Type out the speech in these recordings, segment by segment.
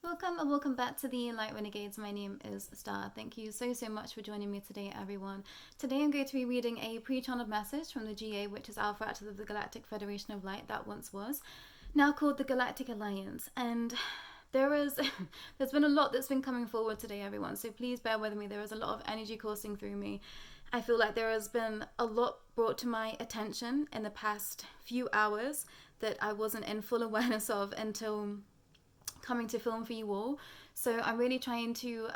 Welcome and welcome back to the Light Renegades. My name is Star. Thank you so much for joining me today, everyone. Today I'm going to be reading a pre-channeled message from the GA, which is our fractal of the Galactic Federation of Light that once was, now called the Galactic Alliance. And there's been a lot that's been coming forward today, everyone, so please bear with me. There is a lot of energy coursing through me. I feel like there has been a lot brought to my attention in the past few hours that I wasn't in full awareness of until coming to film for you all. So I'm really trying to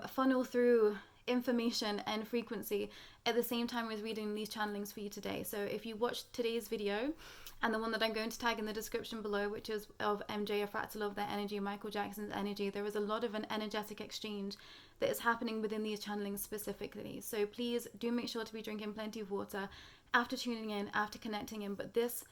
funnel through information and frequency at the same time as reading these channelings for you today. So if you watched today's video and the one that I'm going to tag in the description below, which is of MJ, a fractal of their energy, Michael Jackson's energy, there is a lot of an energetic exchange that is happening within these channelings specifically. So please do make sure to be drinking plenty of water after tuning in, after connecting in. But this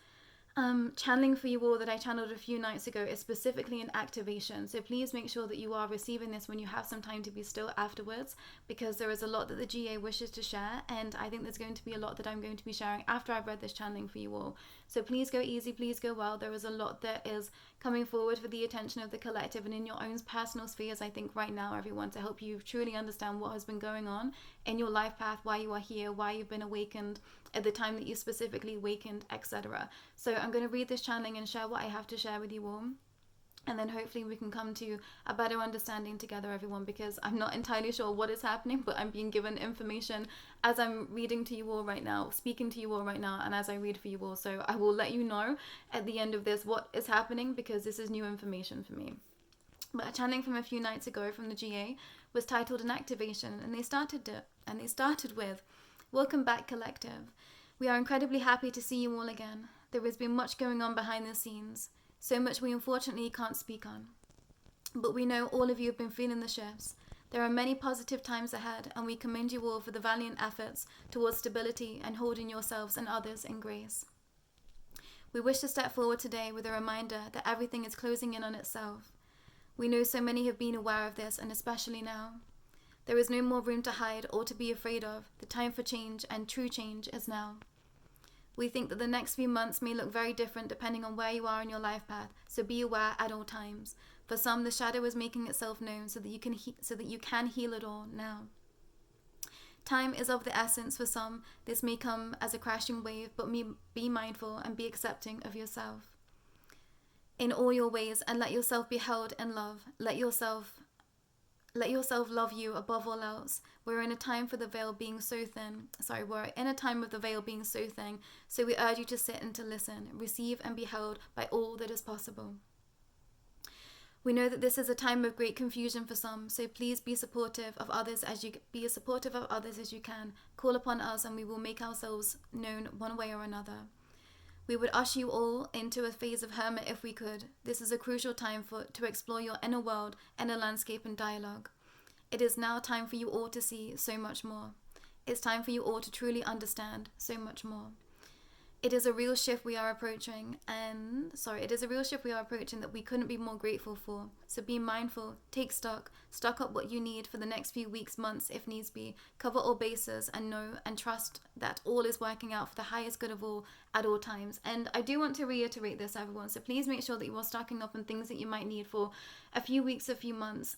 channeling for you all that I channeled a few nights ago is specifically an activation, so please make sure that you are receiving this when you have some time to be still afterwards, because there is a lot that the GA wishes to share, and I think there's going to be a lot that I'm going to be sharing after I've read this channeling for you all. So please go easy, please go well. There is a lot that is coming forward for the attention of the collective and in your own personal spheres, I think, right now, everyone, to help you truly understand what has been going on in your life path, why you are here, why you've been awakened at the time that you specifically awakened, etc. So I'm going to read this channeling and share what I have to share with you all, and then hopefully we can come to a better understanding together, everyone, because I'm not entirely sure what is happening, but I'm being given information as I'm reading to you all right now, speaking to you all right now, and as I read for you all. So I will let you know at the end of this what is happening, because this is new information for me. But a channeling from a few nights ago from the GA was titled An Activation, and they started with, "Welcome back, collective. We are incredibly happy to see you all again. There has been much going on behind the scenes, so much we unfortunately can't speak on. But we know all of you have been feeling the shifts. There are many positive times ahead, and we commend you all for the valiant efforts towards stability and holding yourselves and others in grace. We wish to step forward today with a reminder that everything is closing in on itself. We know so many have been aware of this, and especially now. There is no more room to hide or to be afraid of. The time for change and true change is now. We think that the next few months may look very different depending on where you are in your life path, so be aware at all times. For some, the shadow is making itself known so that you can heal it all now. Time is of the essence for some. This may come as a crashing wave, but be mindful and be accepting of yourself in all your ways, and let yourself be held in love. Let yourself love you above all else. We're in a time of the veil being so thin, so we urge you to sit and to listen, receive and be held by all that is possible. We know that this is a time of great confusion for some, so please be supportive of others as you can. Call upon us and we will make ourselves known one way or another. We would usher you all into a phase of hermit if we could. This is a crucial time to explore your inner world, inner landscape and dialogue. It is now time for you all to see so much more. It's time for you all to truly understand so much more. It is a real shift we are approaching that we couldn't be more grateful for. So be mindful, take stock up what you need for the next few weeks, months, if needs be. Cover all bases and know and trust that all is working out for the highest good of all at all times. And I do want to reiterate this, everyone. So please make sure that you are stocking up on things that you might need for a few weeks, a few months,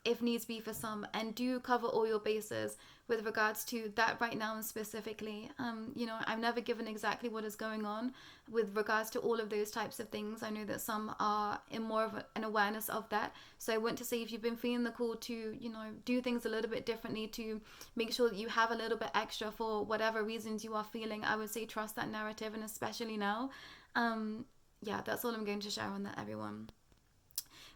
if needs be for some. And do cover all your bases with regards to that right now and specifically. I've never given exactly what is going on with regards to all of those types of things. I know that some are in more of an awareness of that. So I want to say, if you've been feeling the call to, do things a little bit differently, to make sure that you have a little bit extra for whatever reasons you are feeling, I would say trust that narrative, and especially now. That's all I'm going to share on that, everyone.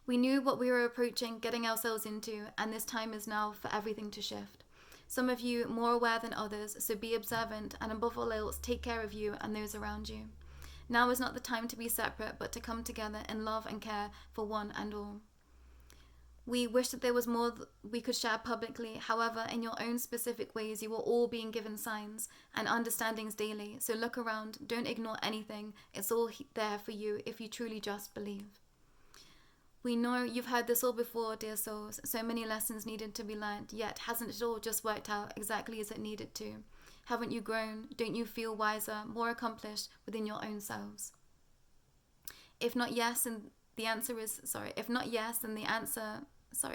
We knew what we were approaching, getting ourselves into, and this time is now for everything to shift. Some of you more aware than others, so be observant, and above all else, take care of you and those around you. Now is not the time to be separate, but to come together in love and care for one and all. We wish that there was more we could share publicly. However, in your own specific ways, you are all being given signs and understandings daily. So look around, don't ignore anything. It's all there for you if you truly just believe. We know you've heard this all before, dear souls. So many lessons needed to be learned, yet hasn't it all just worked out exactly as it needed to? Haven't you grown? Don't you feel wiser, more accomplished within your own selves? If not yes, the answer is, if not yes, then the answer,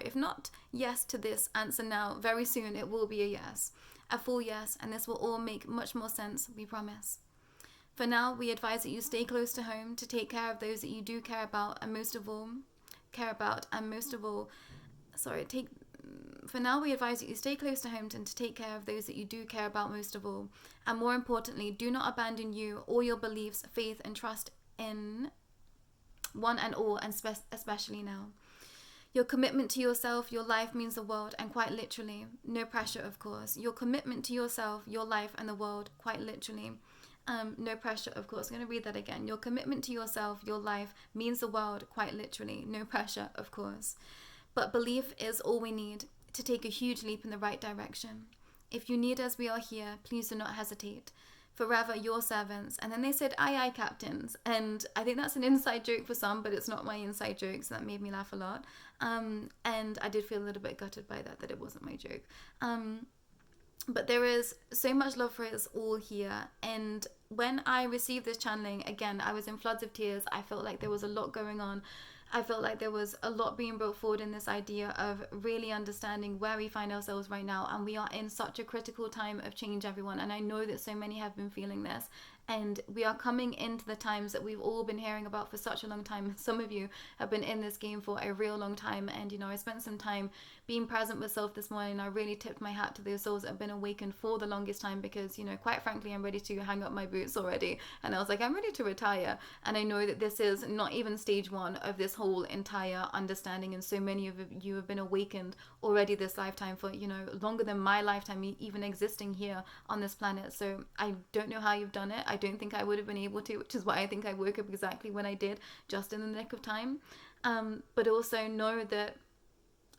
if not yes to this, answer now. Very soon it will be a yes, a full yes, and this will all make much more sense, we promise. For now, we advise that you stay close to home to take care of those that you do care about, and most of all, for now, we advise that you stay close to home and to take care of those that you do care about most of all. And more importantly, do not abandon you, all your beliefs, faith, and trust in one and all, and especially now. Your commitment to yourself, your life means the world, and quite literally. No pressure, of course. Your commitment to yourself, your life, and the world, quite literally. No pressure, of course. I'm going to read that again. Your commitment to yourself, your life, means the world, quite literally. No pressure, of course. But belief is all we need to take a huge leap in the right direction. If you need us, we are here. Please do not hesitate. Forever your servants. And then they said, aye, aye, captains. And I think that's an inside joke for some, but it's not my inside joke, so that made me laugh a lot. And I did feel a little bit gutted by that it wasn't my joke. But there is so much love for us all here. And when I received this channeling, again, I was in floods of tears. I felt like there was a lot going on. I felt like there was a lot being brought forward in this idea of really understanding where we find ourselves right now. And we are in such a critical time of change, everyone. And I know that so many have been feeling this. And we are coming into the times that we've all been hearing about for such a long time. Some of you have been in this game for a real long time. And, I spent some time being present with self this morning. I really tipped my hat to those souls that have been awakened for the longest time because, quite frankly, I'm ready to hang up my boots already. And I was like, I'm ready to retire. And I know that this is not even stage one of this whole entire understanding. And so many of you have been awakened already this lifetime for, longer than my lifetime even existing here on this planet. So I don't know how you've done it. I don't think I would have been able to, which is why I think I woke up exactly when I did, just in the nick of time. But also know that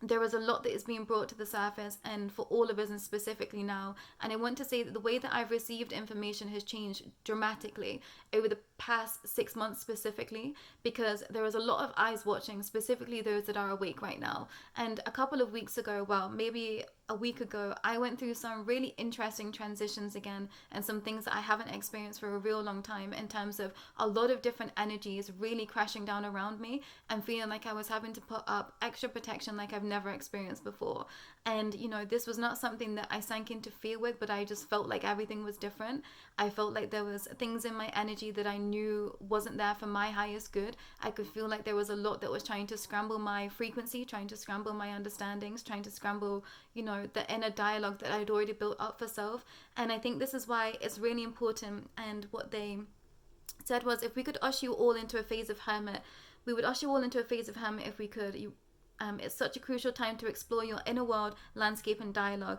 there is a lot that is being brought to the surface, and for all of us, and specifically now. And I want to say that the way that I've received information has changed dramatically over the past 6 months specifically, because there is a lot of eyes watching, specifically those that are awake right now. And a couple of weeks ago, well, maybe a week ago, I went through some really interesting transitions again, and some things that I haven't experienced for a real long time, in terms of a lot of different energies really crashing down around me and feeling like I was having to put up extra protection like I've never experienced before. And this was not something that I sank into fear with, but I just felt like everything was different. I felt like there was things in my energy that I knew wasn't there for my highest good. I could feel like there was a lot that was trying to scramble my frequency, trying to scramble my understandings, trying to scramble, the inner dialogue that I'd already built up for self. And I think this is why it's really important. And what they said was, if we could usher you all into a phase of hermit, we would usher you all into a phase of hermit if we could. It's such a crucial time to explore your inner world, landscape, and dialogue.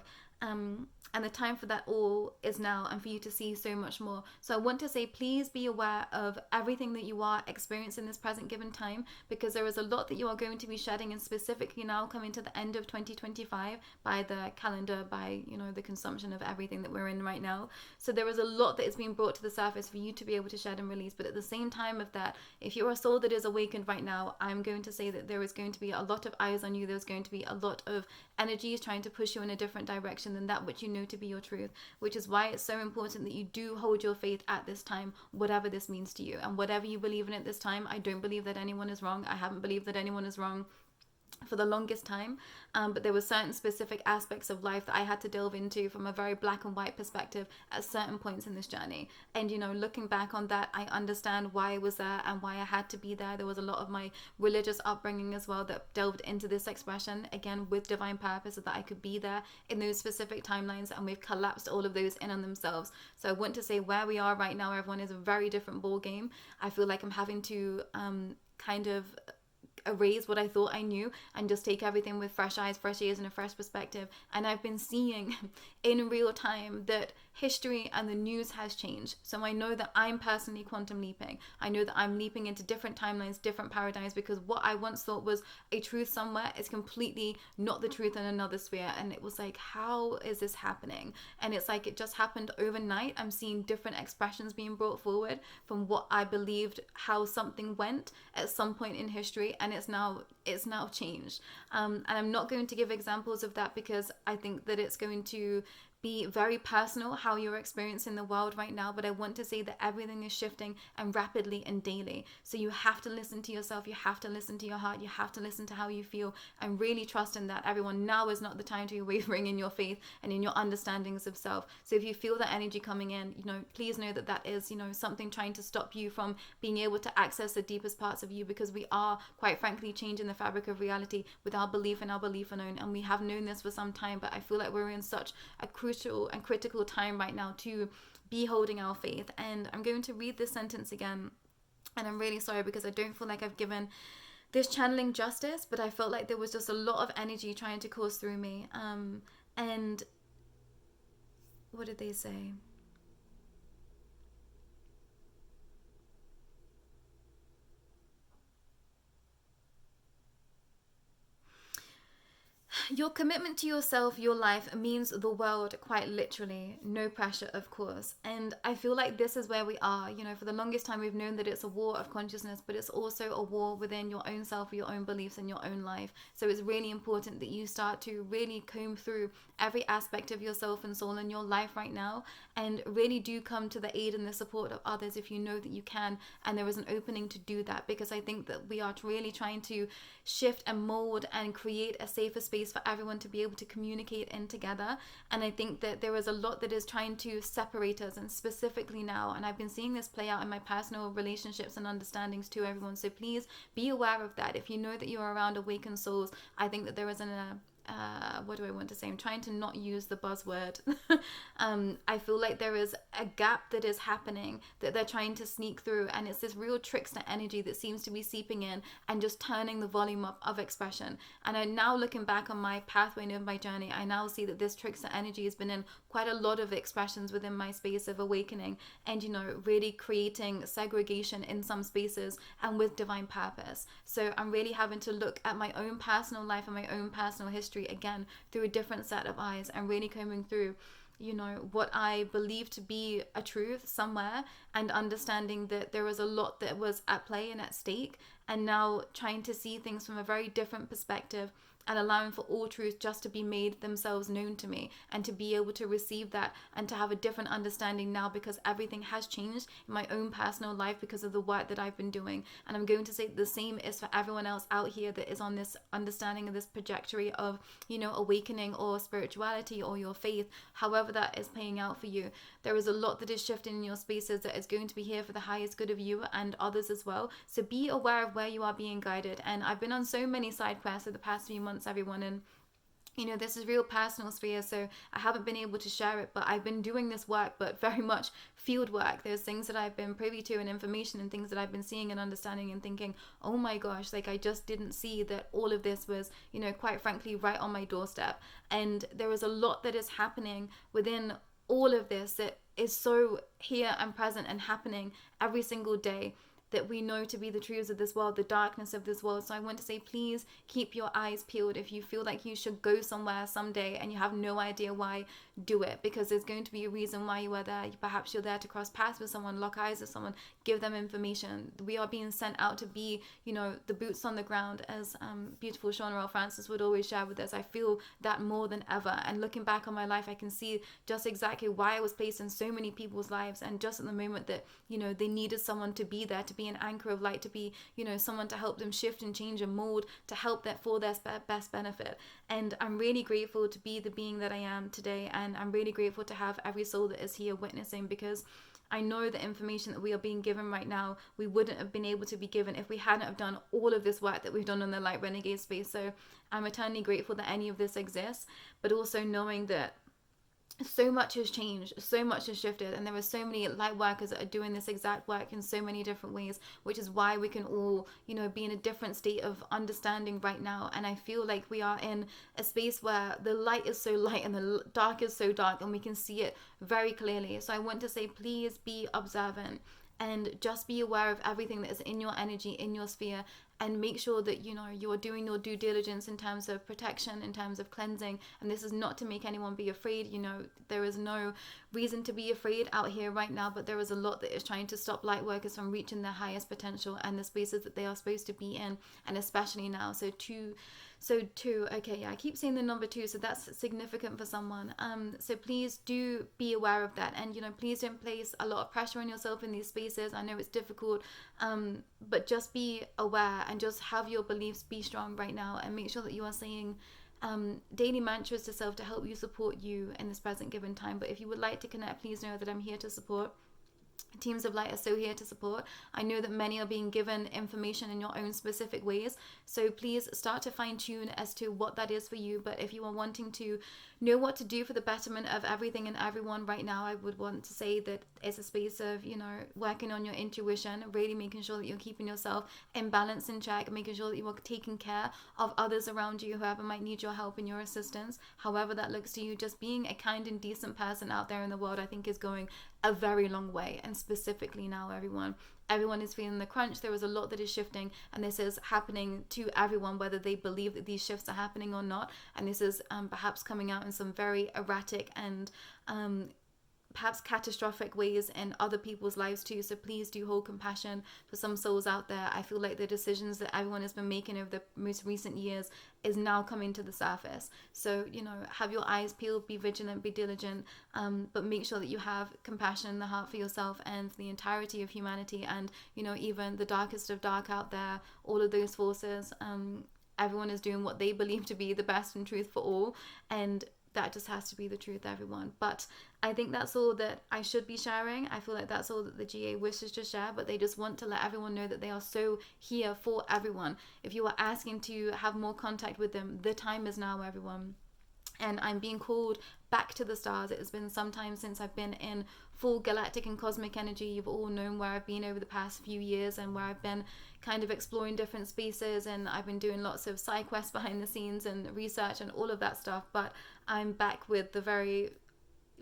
And the time for that all is now, and for you to see so much more. So I want to say, please be aware of everything that you are experiencing this present given time, because there is a lot that you are going to be shedding, and specifically now coming to the end of 2025 by the calendar, by the consumption of everything that we're in right now. So there is a lot that is being brought to the surface for you to be able to shed and release. But at the same time of that, if you're a soul that is awakened right now, I'm going to say that there is going to be a lot of eyes on you. There's going to be a lot of energies trying to push you in a different direction than that which you know to be your truth, which is why it's so important that you do hold your faith at this time, whatever this means to you. And whatever you believe in at this time, I don't believe that anyone is wrong. I haven't believed that anyone is wrong for the longest time, but there were certain specific aspects of life that I had to delve into from a very black and white perspective at certain points in this journey. And looking back on that, I understand why I was there and why I had to be there. There was a lot of my religious upbringing as well that delved into this expression, again with divine purpose, so that I could be there in those specific timelines, and we've collapsed all of those in on themselves. So I want to say, where we are right now, everyone, is a very different ball game. I feel like I'm having to kind of erase what I thought I knew and just take everything with fresh eyes, fresh ears, and a fresh perspective. And I've been seeing in real time that history and the news has changed. So I know that I'm personally quantum leaping. I know that I'm leaping into different timelines, different paradigms, because what I once thought was a truth somewhere is completely not the truth in another sphere. And it was like, how is this happening? And it's like it just happened overnight. I'm seeing different expressions being brought forward from what I believed how something went at some point in history, and it's now changed. And I'm not going to give examples of that, because I think that it's going to be very personal how you're experiencing the world right now, but I want to say that everything is shifting and rapidly and daily. So you have to listen to yourself, you have to listen to your heart, you have to listen to how you feel, and really trust in that. Everyone, now is not the time to be wavering in your faith and in your understandings of self. So if you feel that energy coming in, please know that that is, something trying to stop you from being able to access the deepest parts of you, because we are, quite frankly, changing the fabric of reality with our belief and our belief alone. And we have known this for some time, but I feel like we're in such a crucial and critical time right now to be holding our faith. And I'm going to read this sentence again, and I'm really sorry because I don't feel like I've given this channeling justice, but I felt like there was just a lot of energy trying to course through me. And what did they say? Your commitment to yourself, your life, means the world, quite literally. No pressure, of course. And I feel like this is where we are. For the longest time, we've known that it's a war of consciousness, but it's also a war within your own self, your own beliefs, and your own life. So it's really important that you start to really comb through every aspect of yourself and soul in your life right now, and really do come to the aid and the support of others if you know that you can, and there is an opening to do that, because I think that we are really trying to shift and mold and create a safer space for everyone to be able to communicate in together. And I think that there is a lot that is trying to separate us, and specifically now, and I've been seeing this play out in my personal relationships and understandings to everyone. So please be aware of that. If you know that you're around awakened souls, I think that there is what do I want to say? I'm trying to not use the buzzword. I feel like there is a gap that is happening that they're trying to sneak through, and it's this real trickster energy that seems to be seeping in and just turning the volume up of expression. And I'm now looking back on my pathway and my journey, I now see that this trickster energy has been in quite a lot of expressions within my space of awakening, and really creating segregation in some spaces and with divine purpose. So I'm really having to look at my own personal life and my own personal history again through a different set of eyes, and really combing through what I believe to be a truth somewhere, and understanding that there was a lot that was at play and at stake, and now trying to see things from a very different perspective, and allowing for all truth just to be made themselves known to me, and to be able to receive that and to have a different understanding now, because everything has changed in my own personal life because of the work that I've been doing. And I'm going to say the same is for everyone else out here that is on this understanding of this trajectory of awakening or spirituality or your faith, however that is playing out for you. There is a lot that is shifting in your spaces that is going to be here for the highest good of you and others as well. So be aware of where you are being guided. And I've been on so many side quests for the past few months, everyone, and this is real personal sphere, so I haven't been able to share it, but I've been doing this work, but very much field work. There's things that I've been privy to and information and things that I've been seeing and understanding and thinking, oh my gosh, like I just didn't see that all of this was, quite frankly, right on my doorstep. And there is a lot that is happening within all of this that is so here and present and happening every single day, that we know to be the truths of this world, the darkness of this world. So I want to say, please keep your eyes peeled. If you feel like you should go somewhere someday and you have no idea why, do it, because there's going to be a reason why you are there. Perhaps you're there to cross paths with someone, lock eyes with someone, give them information. We are being sent out to be, the boots on the ground, as beautiful Shauna Earl Francis would always share with us. I feel that more than ever. And looking back on my life, I can see just exactly why I was placed in so many people's lives. And just at the moment that, they needed someone to be there, to be an anchor of light, to be, someone to help them shift and change and mold, to help that for their best benefit. And I'm really grateful to be the being that I am today. And I'm really grateful to have every soul that is here witnessing, because I know the information that we are being given right now, we wouldn't have been able to be given if we hadn't have done all of this work that we've done on the Light Renegade space. So I'm eternally grateful that any of this exists, but also knowing that so much has changed, so much has shifted, and there are so many light workers that are doing this exact work in so many different ways, which is why we can all, be in a different state of understanding right now. And I feel like we are in a space where the light is so light and the dark is so dark, and we can see it very clearly. So I want to say, please be observant and just be aware of everything that is in your energy, in your sphere, and make sure that you're doing your due diligence in terms of protection, in terms of cleansing. And this is not to make anyone be afraid. There is no reason to be afraid out here right now, but there is a lot that is trying to stop light workers from reaching their highest potential and the spaces that they are supposed to be in, and especially now. So So 2, okay, yeah, I keep saying the number 2, so that's significant for someone. So please do be aware of that, and please don't place a lot of pressure on yourself in these spaces. I know it's difficult, but just be aware and just have your beliefs be strong right now, and make sure that you are saying daily mantras to self to help you support you in this present given time. But if you would like to connect, please know that I'm here to support. Teams of Light are so here to support. I know that many are being given information in your own specific ways, so please start to fine tune as to what that is for you. But if you are wanting to know what to do for the betterment of everything and everyone right now, I would want to say that it's a space of working on your intuition, really making sure that you're keeping yourself in balance and check, making sure that you are taking care of others around you, whoever might need your help and your assistance, however that looks to you. Just being a kind and decent person out there in the world, I think, is going a very long way. And specifically now, everyone is feeling the crunch. There is a lot that is shifting, and this is happening to everyone, whether they believe that these shifts are happening or not. And this is perhaps coming out in some very erratic and perhaps catastrophic ways in other people's lives too. So please do hold compassion for some souls out there. I feel like the decisions that everyone has been making over the most recent years is now coming to the surface. So have your eyes peeled, be vigilant, be diligent, but make sure that you have compassion in the heart for yourself and the entirety of humanity, and even the darkest of dark out there, all of those forces. Everyone is doing what they believe to be the best and truth for all, and that just has to be the truth, everyone. But I think that's all that I should be sharing. I feel like that's all that the GA wishes to share, but they just want to let everyone know that they are so here for everyone. If you are asking to have more contact with them, the time is now, everyone. And I'm being called back to the stars. It has been some time since I've been in full galactic and cosmic energy. You've all known where I've been over the past few years, and where I've been kind of exploring different spaces, and I've been doing lots of side quests behind the scenes and research and all of that stuff. But I'm back with the very,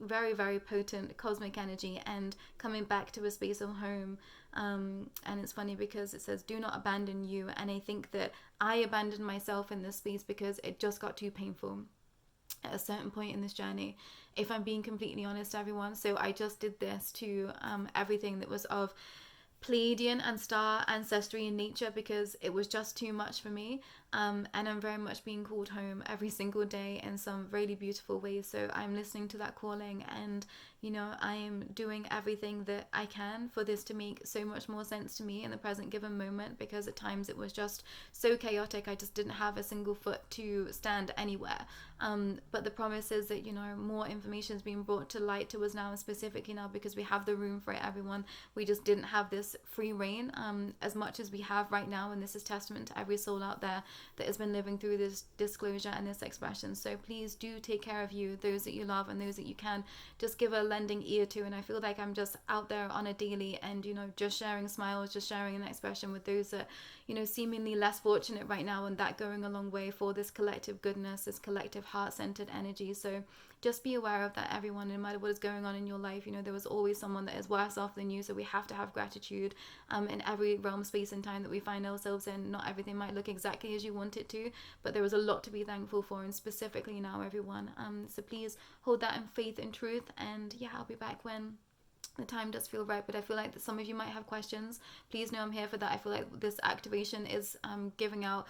very, very potent cosmic energy, and coming back to a space of home. And it's funny because it says do not abandon you, and I think that I abandoned myself in this space because it just got too painful at a certain point in this journey, if I'm being completely honest, everyone. So I just did this to everything that was of Pleiadian and star ancestry in nature, because it was just too much for me, and I'm very much being called home every single day in some really beautiful ways. So I'm listening to that calling, and I am doing everything that I can for this to make so much more sense to me in the present given moment, because at times it was just so chaotic. I just didn't have a single foot to stand anywhere. But the promise is that more information is being brought to light to us now, and specifically now because we have the room for it, everyone. We just didn't have this free reign as much as we have right now, and this is testament to every soul out there that has been living through this disclosure and this expression. So please do take care of you, those that you love, and those that you can just give a lending ear to. And I feel like I'm just out there on a daily, and just sharing smiles, just sharing an expression with those that seemingly less fortunate right now, and that going a long way for this collective goodness, this collective heart-centered energy. So just be aware of that, everyone. No matter what is going on in your life, there was always someone that is worse off than you. So we have to have gratitude in every realm, space and time that we find ourselves in. Not everything might look exactly as you want it to, but there is a lot to be thankful for, and specifically now, everyone. So please hold that in faith and truth, and yeah, I'll be back when the time does feel right. But I feel like that some of you might have questions. Please know I'm here for that. I feel like this activation is giving out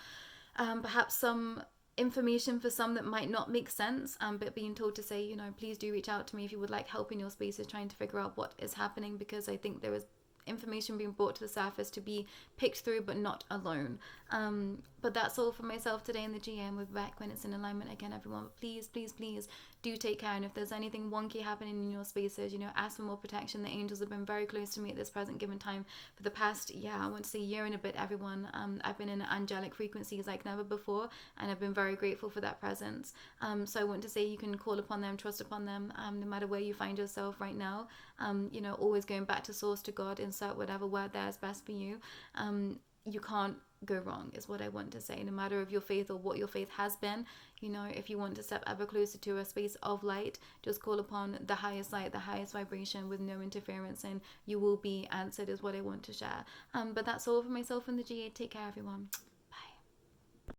perhaps some information for some that might not make sense, but being told to say, please do reach out to me if you would like help in your spaces trying to figure out what is happening, because I think there is information being brought to the surface to be picked through, but not alone. But that's all for myself today in the GM. We'll be back when it's in alignment again, everyone. But please, please, please do take care. And if there's anything wonky happening in your spaces, ask for more protection. The angels have been very close to me at this present given time for the past, I want to say year and a bit, everyone. I've been in angelic frequencies like never before, and I've been very grateful for that presence. So I want to say you can call upon them, trust upon them, no matter where you find yourself right now. Always going back to source, to God, insert whatever word there is best for you. You can't go wrong, is what I want to say, no matter of your faith or what your faith has been. If you want to step ever closer to a space of light, just call upon the highest light, the highest vibration, with no interference, and you will be answered, is what I want to share. But that's all for myself and the GA. Take care, everyone.